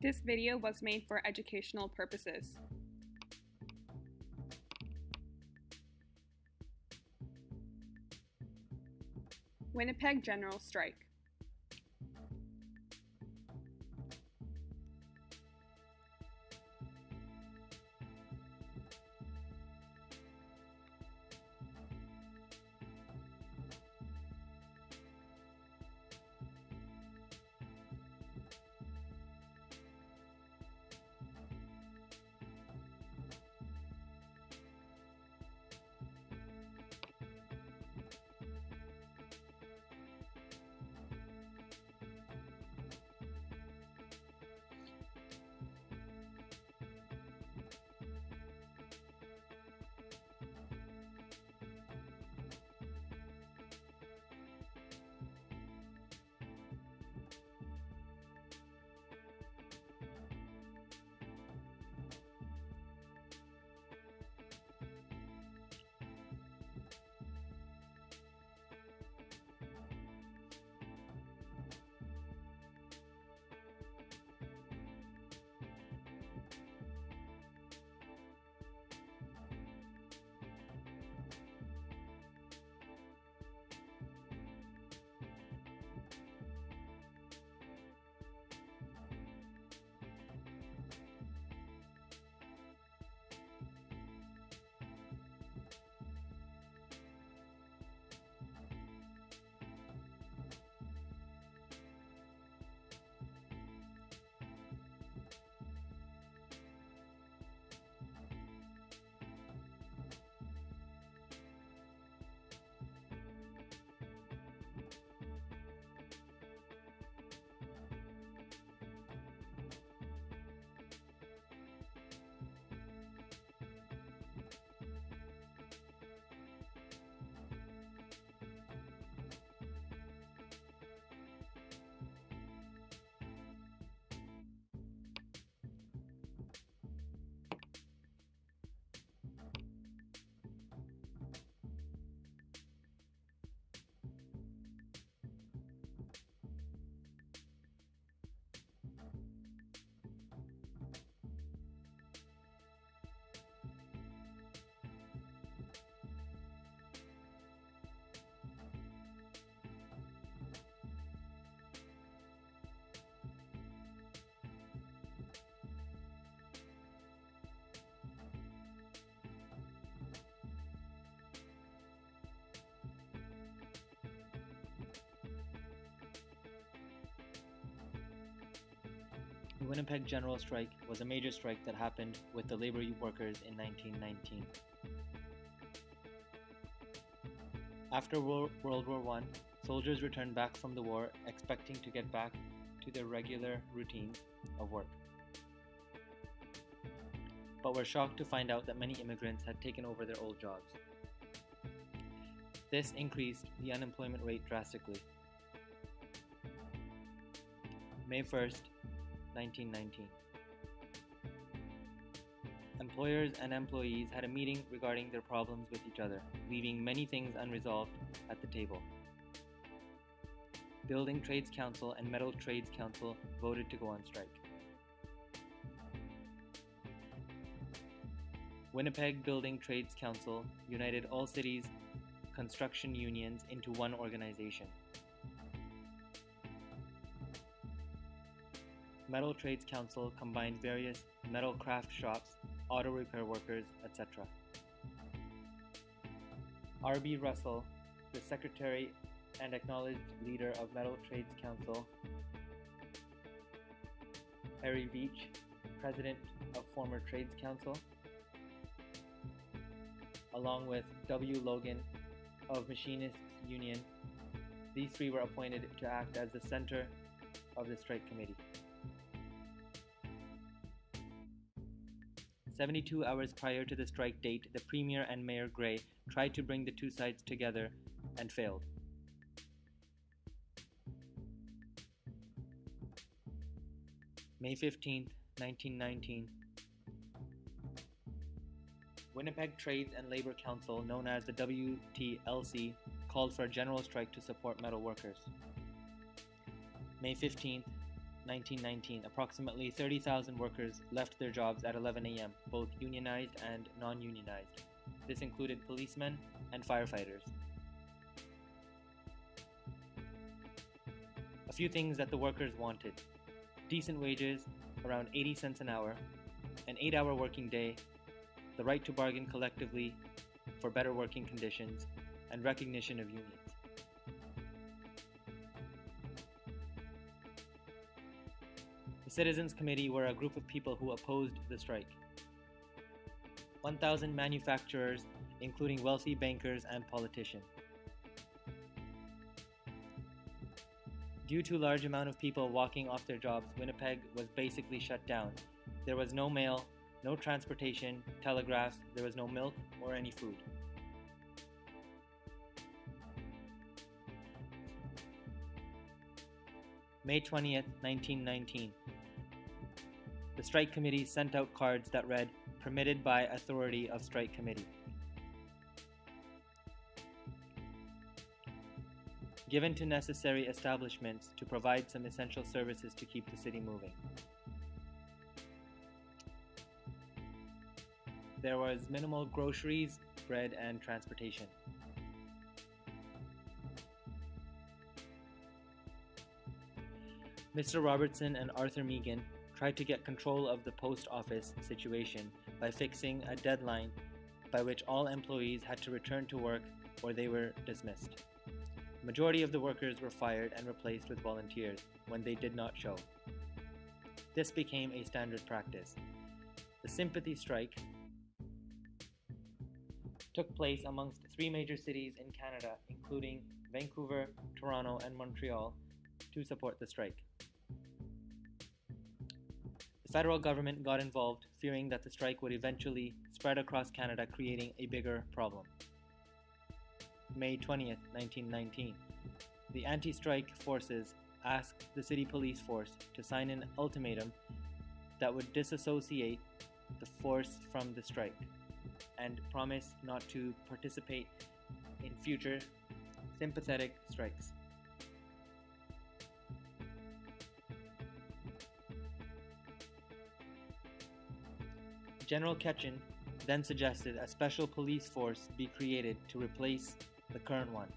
This video was made for educational purposes. Winnipeg General Strike. The Winnipeg General Strike was a major strike that happened with the labor workers in 1919. After World War I, soldiers returned back from the war expecting to get back to their regular routines of work, but were shocked to find out that many immigrants had taken over their old jobs. This increased the unemployment rate drastically. May 1st, 1919. Employers and employees had a meeting regarding their problems with each other, leaving many things unresolved at the table. Building Trades Council and Metal Trades Council voted to go on strike. Winnipeg Building Trades Council united all cities' construction unions into one organization. Metal Trades Council combined various metal craft shops, auto repair workers, etc. R.B. Russell, the secretary and acknowledged leader of Metal Trades Council, Harry Veach, president of former Trades Council, along with W. Logan of Machinists Union. These three were appointed to act as the center of the strike committee. 72 hours prior to the strike date, the Premier and Mayor Gray tried to bring the two sides together and failed. May 15, 1919. Winnipeg Trades and Labor Council, known as the WTLC, called for a general strike to support metal workers. May 15, 1919, approximately 30,000 workers left their jobs at 11 a.m., both unionized and non-unionized. This included policemen and firefighters. A few things that the workers wanted: decent wages, around 80 cents an hour, an 8-hour working day, the right to bargain collectively for better working conditions, and recognition of unions. The Citizens Committee were a group of people who opposed the strike. 1,000 manufacturers, including wealthy bankers and politicians. Due to a large amount of people walking off their jobs, Winnipeg was basically shut down. There was no mail, no transportation, telegraphs, there was no milk or any food. May 20th, 1919. The strike committee sent out cards that read, "Permitted by authority of strike committee." Given to necessary establishments to provide some essential services to keep the city moving. There was minimal groceries, bread, and transportation. Mr. Robertson and Arthur Meighan tried to get control of the post office situation by fixing a deadline by which all employees had to return to work or they were dismissed. The majority of the workers were fired and replaced with volunteers when they did not show. This became a standard practice. The sympathy strike took place amongst 3 major cities in Canada, including Vancouver, Toronto, and Montreal, to support the strike. The federal government got involved, fearing that the strike would eventually spread across Canada, creating a bigger problem. May 20th, 1919. The anti-strike forces asked the city police force to sign an ultimatum that would disassociate the force from the strike and promise not to participate in future sympathetic strikes. General Ketchen then suggested a special police force be created to replace the current one.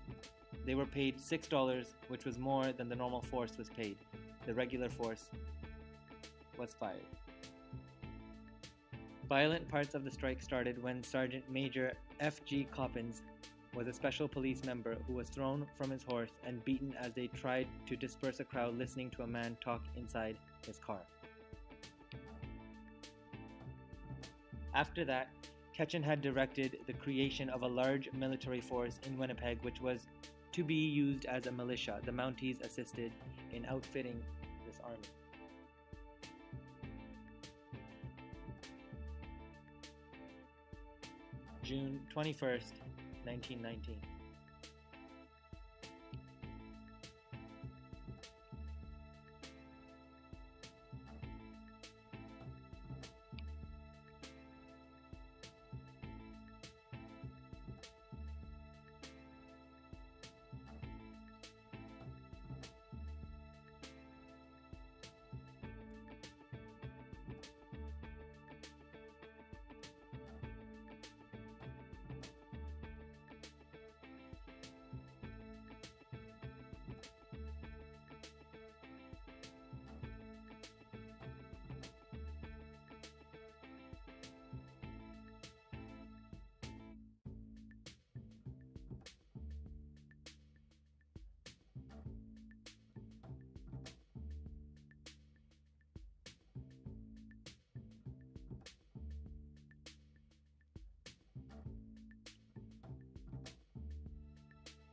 They were paid $6, which was more than the normal force was paid. The regular force was fired. Violent parts of the strike started when Sergeant Major F.G. Coppins was a special police member who was thrown from his horse and beaten as they tried to disperse a crowd listening to a man talk inside his car. After that, Ketchen had directed the creation of a large military force in Winnipeg, which was to be used as a militia. The Mounties assisted in outfitting this army. June 21st, 1919.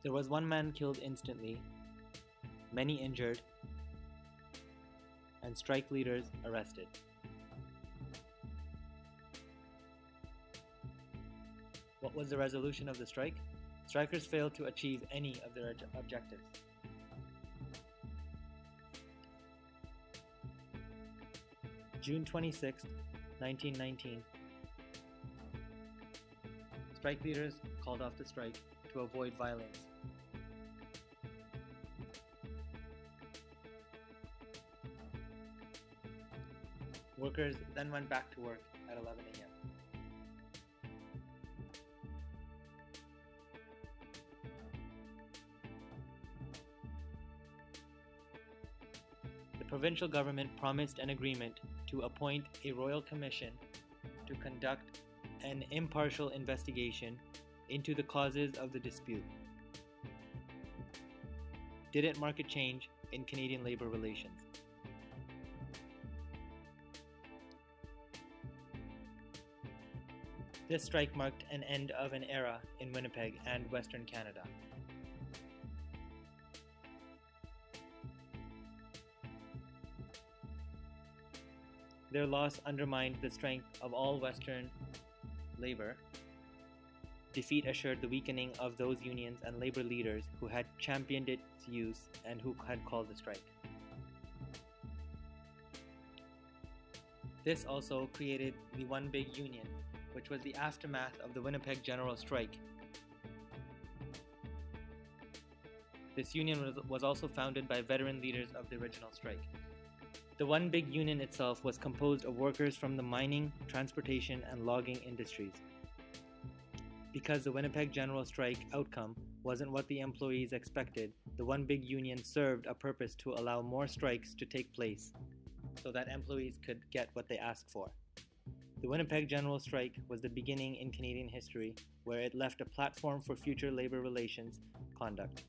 There was 1 man killed instantly, many injured, and strike leaders arrested. What was the resolution of the strike? Strikers failed to achieve any of their objectives. June 26, 1919. Strike leaders called off the strike to avoid violence. Workers then went back to work at 11 a.m. The provincial government promised an agreement to appoint a royal commission to conduct an impartial investigation into the causes of the dispute. Did it mark a change in Canadian labor relations? This strike marked an end of an era in Winnipeg and Western Canada. Their loss undermined the strength of all Western labor. Defeat assured the weakening of those unions and labor leaders who had championed its use and who had called the strike. This also created the One Big Union, which was the aftermath of the Winnipeg General Strike. This union was also founded by veteran leaders of the original strike. The One Big Union itself was composed of workers from the mining, transportation, and logging industries. Because the Winnipeg General Strike outcome wasn't what the employees expected, the One Big Union served a purpose to allow more strikes to take place so that employees could get what they asked for. The Winnipeg General Strike was the beginning in Canadian history where it left a platform for future labor relations conduct.